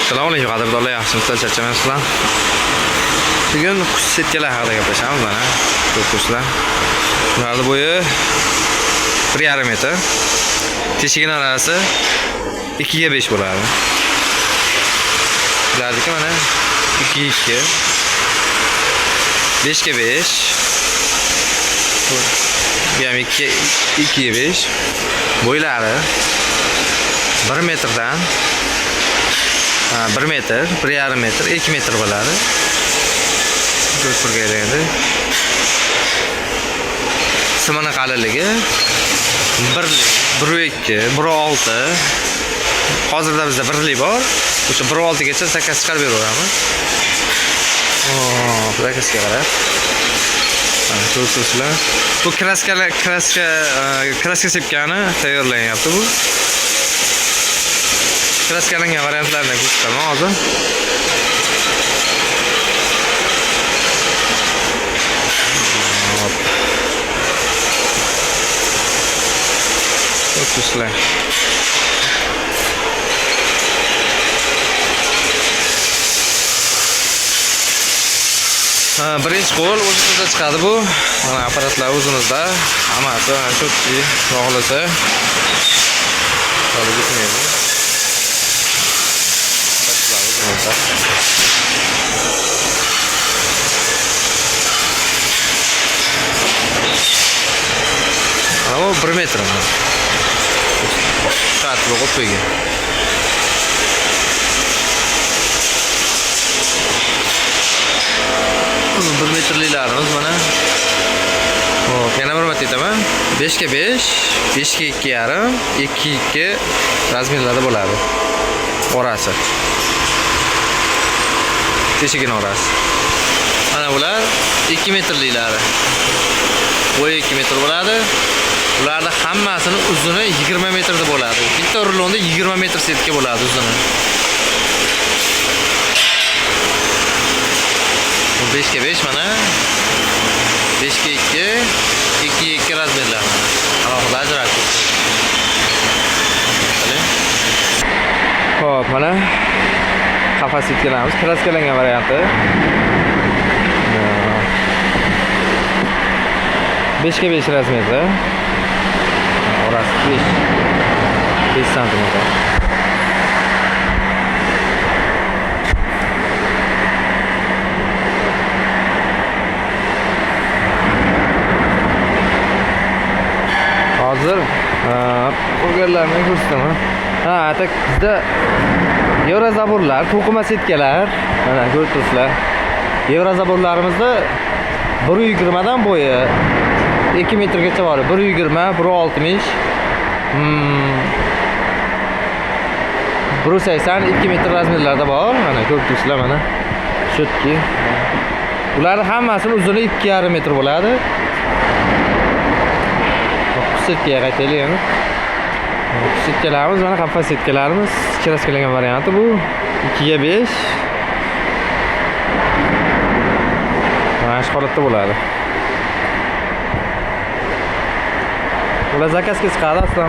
Assalomu alaykum qadrdonlar, yaxshimisizlar, charchamayapsizlar? Bugun qush setkalar haqida gaplashamiz mana. Ko'p qushlar. Ularning bo'yi 1,5 metr. Teshigini arasi 2 ga 5 bo'ladi. Ularniki mana 2 2 5 ga 5. Bu ham 2 ga 5. Bo'ylari 1 metrdan 1 metr, 1,5 metr, 2 metr bo'ladi. Ko'rib turganingizdek. Simini qalinligi 1,2, 1,6. Hozirda bizda 1lik bor. O'sha 1,6 gacha zakaz chiqarib beraveramiz. Zakazga qarab. Mana ko'rsizlar. Bu kraska sepkani tayyorlanyapti bu. Kraskalangan variantlarni ko'rsataman hozir. Ko'rsizlar. Birinchi qo'l o'zimizda chiqadi bu. Mana apparatlar o'zimizda. Hammasi cho'tki bog'lasa. Hozir bitmaydi. Ama 1 metr mi? Şart yok peki. Bu 1 metrliklarimiz mana. Hop, yana bir marta aytaman. 5 ga 5, 5 ga 2,5, 2 2 razmerlarda bo'ladi. Orasi. Teshigini orasi. Mana bular 2 metrliklari. Bo'yi 2 metr bo'ladi. Ularning hammasining uzuni 20 metrda bo'ladi. Bitta rulonda 20 metr setka bo'ladi uzuni. 5 ga 5 mana. 5 ga 2, 2 2 razmerlar mana. Alohida ajratib. Xo'p, mana qafas setkalarimiz kraskalangan varianti. 5 ga 5 razmerda. Orasi 5 cm. Hozir qolganlarni ko'rsataman. Atak bizda Evrozaborlar, to'qima setkalar, mana ko'rib turibsizlar. Evrozaborlarimizda 1,20 dan bo'yi 2 metrgacha bor. 1,20, 1,60, 1,80, 2 metr razmerlarda bor. Mana ko'rib turibsizlar mana. Shotki. Ularning hammasini uzuni 2,5 metr bo'ladi. Setkaga qaytaylik yana. Setkalarimiz mana qafas setkalarimiz, kraskalangan varianti bu 2 ga 5. Mana shu holatda bo'ladi. Ular zakazga chiqadi aslida.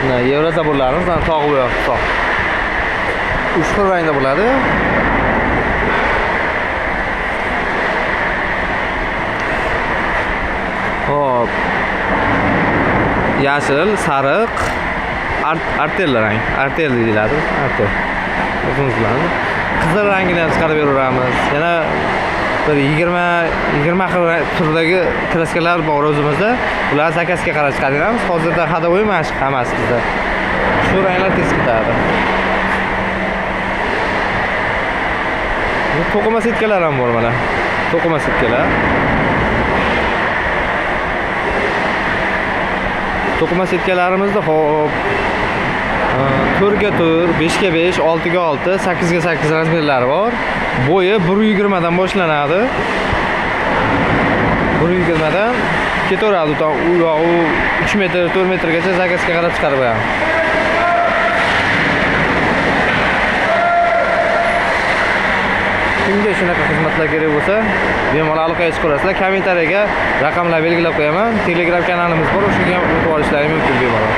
Mana Evrozaborlarimiz mana tog' bu yoq tog'. 3 xil rangda bo'ladi. Hop. Yashil, sariq, artel rang. Artel deyiladi. Artel. O'zimizlarni qizil rangini ham chiqarib beraveramiz. Yana bir 20 xil turdagi kraskalar bor o'zimizda. Ular zakazga qarab chiqaramiz. Hozirda hadovoy mashq hammasi bizda. Shu ranglar tez ketadi. Bu to'qima setkalar ham bor mana. To'qima setkalar. To'qima setkalarimizda hop 4 ga 4, 5 ga 5, 6 ga 6, 8 ga 8 razmerlari bor. Bo'yi 1,20 dan boshlanadi. 1,20 dan ketaveradi. U 3 metr, 4 metrgacha zakazga qarab chiqarib qo'yamiz. Kimga shunaqa xizmatlar kerak bo'lsa, bemalol aloqaga chiqib ko'rasizlar. Kommentariyaga raqamlar belgilab qo'yaman. Telegram kanalimiz bor, o'shaga o'tib olishlaringiz mumkin bemalol.